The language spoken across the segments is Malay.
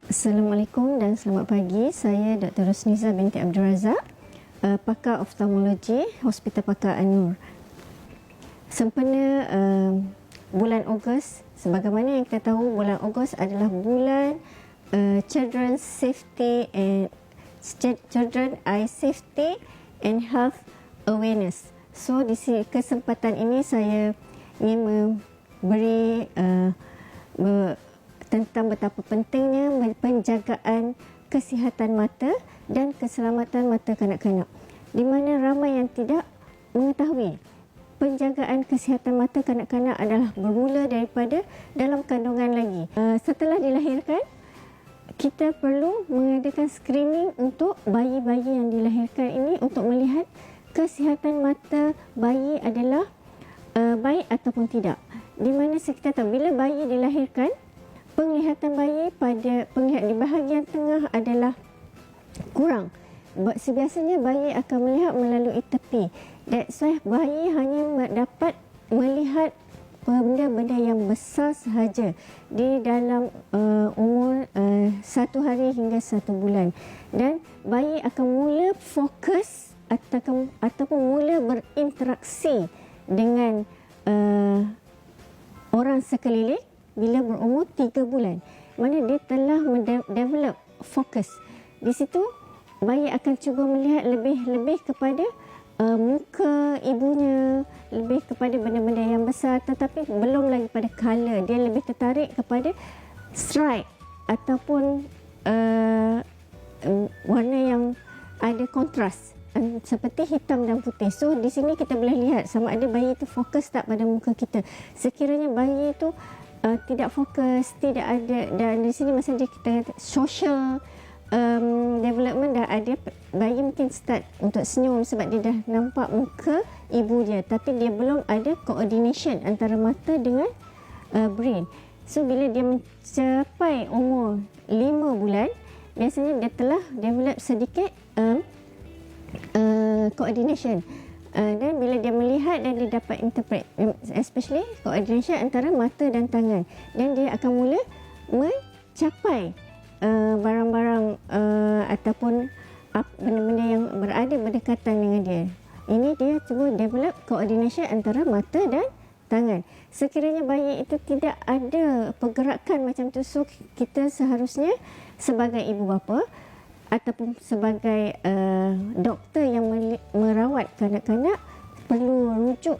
Assalamualaikum dan selamat pagi. Saya Dr. Rosniza binti Abdul Razak, pakar oftalmologi Hospital Pakar An-Nur. Sempena bulan Ogos, sebagaimana yang kita tahu, bulan Ogos adalah bulan Children Eye Safety and Health Awareness. So di kesempatan ini saya ingin memberi tentang betapa pentingnya penjagaan kesihatan mata dan keselamatan mata kanak-kanak, di mana ramai yang tidak mengetahui penjagaan kesihatan mata kanak-kanak adalah bermula daripada dalam kandungan lagi. Setelah dilahirkan, kita perlu mengadakan screening untuk bayi-bayi yang dilahirkan ini untuk melihat kesihatan mata bayi adalah baik ataupun tidak. Di mana kita tahu bila bayi dilahirkan, penglihatan bayi di bahagian tengah adalah kurang. Sebiasanya bayi akan melihat melalui tepi. That's why bayi hanya dapat melihat benda-benda yang besar sahaja di dalam umur 1 hari hingga 1 bulan. Dan bayi akan mula fokus ataupun mula berinteraksi dengan orang sekeliling bila berumur 3 bulan, mana dia telah mendevelop fokus. Di situ bayi akan cuba melihat lebih kepada muka ibunya, lebih kepada benda-benda yang besar, tetapi belum lagi pada color. Dia lebih tertarik kepada stripe ataupun warna yang ada kontras, seperti hitam dan putih. So di sini kita boleh lihat sama ada bayi itu fokus tak pada muka kita. Sekiranya bayi itu tidak fokus, tidak ada, dan di sini masa kita social development dah ada, bayi mungkin start untuk senyum sebab dia dah nampak muka ibu dia, tapi dia belum ada coordination antara mata dengan brain. So bila dia mencapai umur 5 bulan, biasanya dia telah develop sedikit coordination. Dan bila dia melihat dan dia dapat interpret, especially coordination antara mata dan tangan, dan dia akan mula mencapai barang-barang ataupun benda-benda yang berada berdekatan dengan dia. Ini dia cuba develop coordination antara mata dan tangan. Sekiranya bayi itu tidak ada pergerakan macam tu, so kita seharusnya sebagai ibu bapa ataupun sebagai doktor yang merawat kanak-kanak perlu rujuk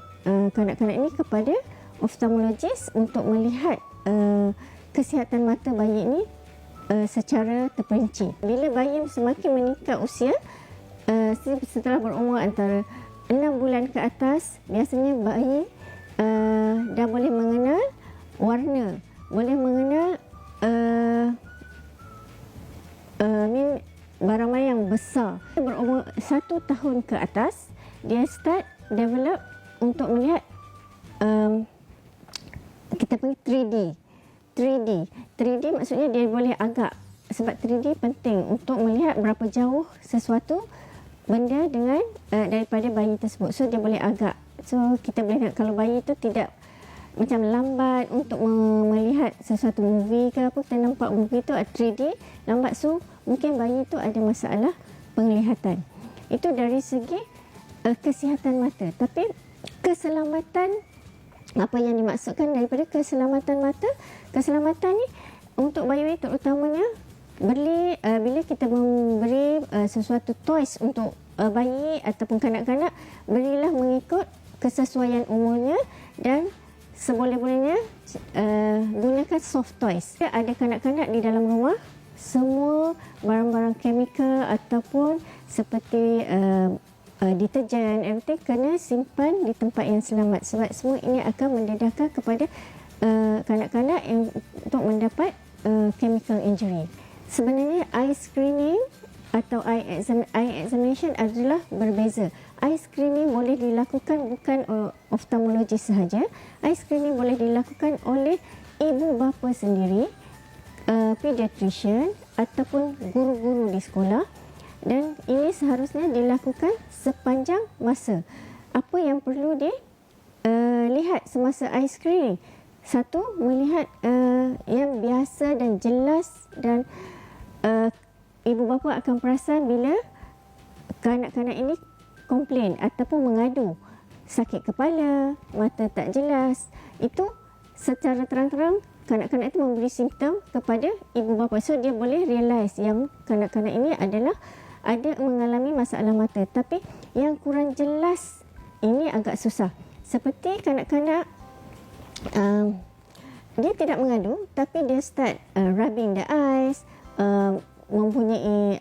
kanak-kanak ini kepada oftalmologis untuk melihat kesihatan mata bayi ini secara terperinci. Bila bayi semakin meningkat usia, setelah berumur antara 6 bulan ke atas, biasanya bayi dah boleh mengenal warna, boleh mengenal barang-barang yang besar. Berumur 1 tahun ke atas, dia start develop untuk melihat kita panggil 3D maksudnya dia boleh agak, sebab 3D penting untuk melihat berapa jauh sesuatu benda dengan daripada bayi tersebut. So dia boleh agak. So kita boleh lihat kalau bayi itu tidak macam lambat untuk melihat sesuatu movie ke apa, kita nampak movie tu 3D lambat, so mungkin bayi tu ada masalah penglihatan. Itu dari segi kesihatan mata. Tapi keselamatan, apa yang dimaksudkan daripada keselamatan mata? Keselamatan ni untuk bayi terutamanya bila kita memberi sesuatu toys untuk bayi ataupun kanak-kanak, berilah mengikut kesesuaian umurnya dan seboleh-bolehnya gunakan soft toys. Ada kanak-kanak di dalam rumah, semua barang-barang chemical ataupun seperti deterjen, everything kena simpan di tempat yang selamat, sebab semua ini akan mendedahkan kepada kanak-kanak yang untuk mendapat chemical injury. Sebenarnya eye screening atau eye examination adalah berbeza. Eye screening boleh dilakukan bukan oftalmologis sahaja. Eye screening boleh dilakukan oleh ibu bapa sendiri, pediatrician ataupun guru-guru di sekolah, dan ini seharusnya dilakukan sepanjang masa. Apa yang perlu lihat semasa eye screening? Satu, melihat yang biasa dan jelas dan ibu bapa akan perasan bila kanak-kanak ini komplain ataupun mengadu sakit kepala, mata tak jelas. Itu secara terang-terang kanak-kanak itu memberi simptom kepada ibu bapa. So dia boleh realise yang kanak-kanak ini adalah ada mengalami masalah mata. Tapi yang kurang jelas ini agak susah. Seperti kanak-kanak dia tidak mengadu tapi dia start rubbing the eyes, mempunyai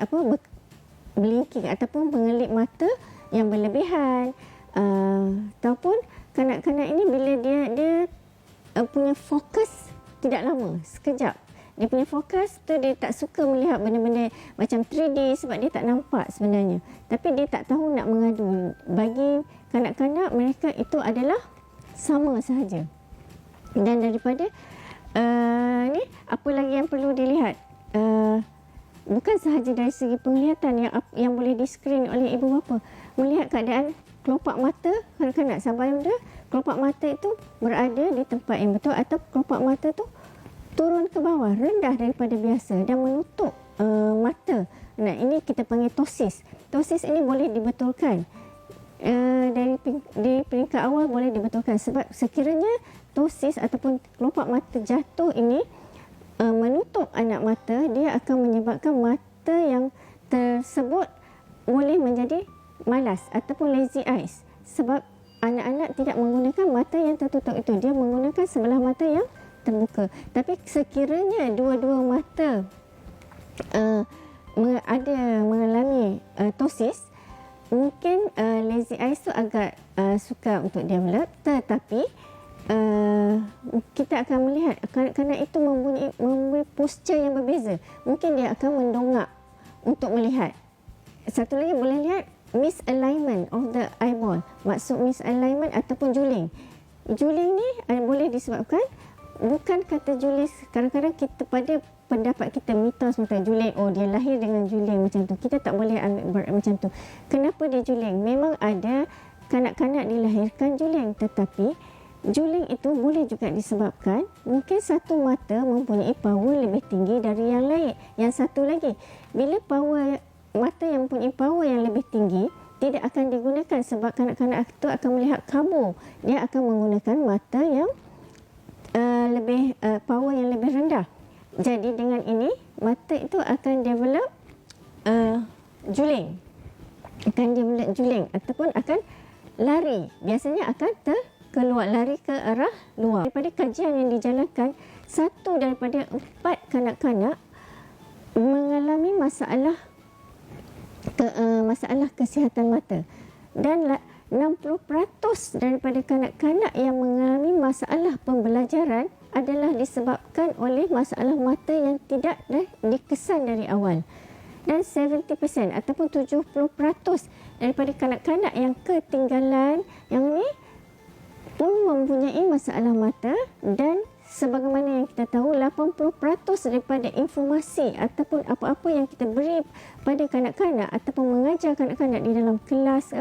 blinking ataupun mengelip mata yang berlebihan, ataupun kanak-kanak ini bila dia punya fokus tidak lama, sekejap. Dia punya fokus tu dia tak suka melihat benda-benda macam 3D sebab dia tak nampak sebenarnya. Tapi dia tak tahu nak mengadu. Bagi kanak-kanak mereka itu adalah sama sahaja. Dan daripada ni apa lagi yang perlu dilihat? Bukan sahaja dari segi penglihatan yang boleh di-screen oleh ibu bapa. Melihat keadaan kelopak mata kanak-kanak sampai benda kelopak mata itu berada di tempat yang betul atau kelopak mata tu turun ke bawah, rendah daripada biasa dan menutup mata. Nah, ini kita panggil ptosis. Ptosis ini boleh dibetulkan. Di peringkat awal boleh dibetulkan sebab sekiranya ptosis ataupun kelopak mata jatuh ini menutup anak mata, dia akan menyebabkan mata yang tersebut boleh menjadi malas ataupun lazy eyes sebab anak-anak tidak menggunakan mata yang tertutup itu, dia menggunakan sebelah mata yang terbuka. Tapi sekiranya dua-dua mata ada mengalami ptosis, mungkin lazy eyes tu agak sukar untuk develop, tetapi kita akan melihat kanak-kanak itu mempunyai posture yang berbeza. Mungkin dia akan mendongak untuk melihat. Satu lagi boleh lihat misalignment of the eyeball. Maksud misalignment ataupun juling. Juling ni boleh disebabkan, bukan kata juling, kadang-kadang kita pada pendapat kita mitos macam juling, oh dia lahir dengan juling macam tu. Kita tak boleh anggap macam tu. Kenapa dia juling? Memang ada kanak-kanak dilahirkan juling, tetapi juling itu boleh juga disebabkan mungkin satu mata mempunyai power lebih tinggi dari yang lain. Yang satu lagi, bila mata yang mempunyai power yang lebih tinggi tidak akan digunakan sebab kanak-kanak itu akan melihat kabur. Dia akan menggunakan mata yang lebih power yang lebih rendah. Jadi dengan ini mata itu akan develop juling. Akan develop juling ataupun akan lari. Biasanya akan keluar, lari ke arah luar. Daripada kajian yang dijalankan, 1 daripada 4 kanak-kanak mengalami masalah kesihatan mata dan 60% daripada kanak-kanak yang mengalami masalah pembelajaran adalah disebabkan oleh masalah mata yang tidak dikesan dari awal. Dan 70% ataupun 70% daripada kanak-kanak yang ketinggalan yang ni pun mempunyai masalah mata, dan sebagaimana yang kita tahu 80% daripada informasi ataupun apa-apa yang kita beri pada kanak-kanak ataupun mengajar kanak-kanak di dalam kelas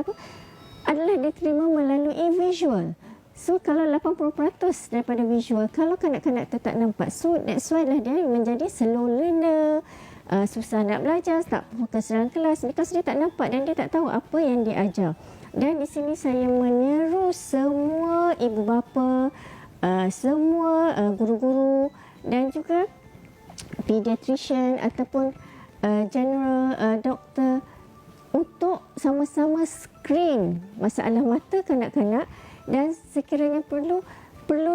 adalah diterima melalui visual. So kalau 80% daripada visual, kalau kanak-kanak tu tak nampak, so that's why lah dia menjadi slow learner, susah nak belajar, tak fokus dalam kelas because dia tak nampak dan dia tak tahu apa yang dia ajar. Dan di sini saya menyeru semua ibu bapa, semua guru-guru dan juga pediatrician ataupun general doktor untuk sama-sama screen masalah mata kanak-kanak, dan sekiranya perlu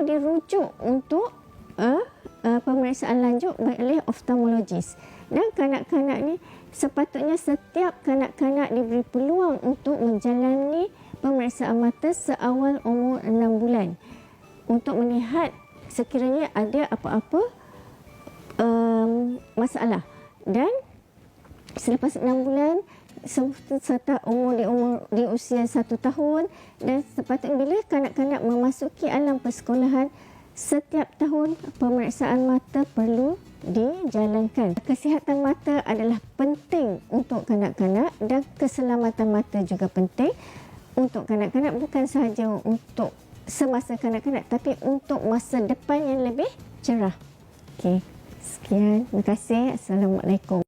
dirujuk untuk pemeriksaan lanjut oleh oftalmologis. Dan kanak-kanak ni sepatutnya setiap kanak-kanak diberi peluang untuk menjalani pemeriksaan mata seawal umur 6 bulan untuk melihat sekiranya ada apa-apa masalah. Dan selepas 6 bulan serta di usia 1 tahun, dan sepatutnya bila kanak-kanak memasuki alam persekolahan, setiap tahun pemeriksaan mata perlu dijalankan. Kesihatan mata adalah penting untuk kanak-kanak dan keselamatan mata juga penting untuk kanak-kanak, bukan sahaja untuk semasa kanak-kanak tapi untuk masa depan yang lebih cerah. Okey, sekian. Terima kasih. Assalamualaikum.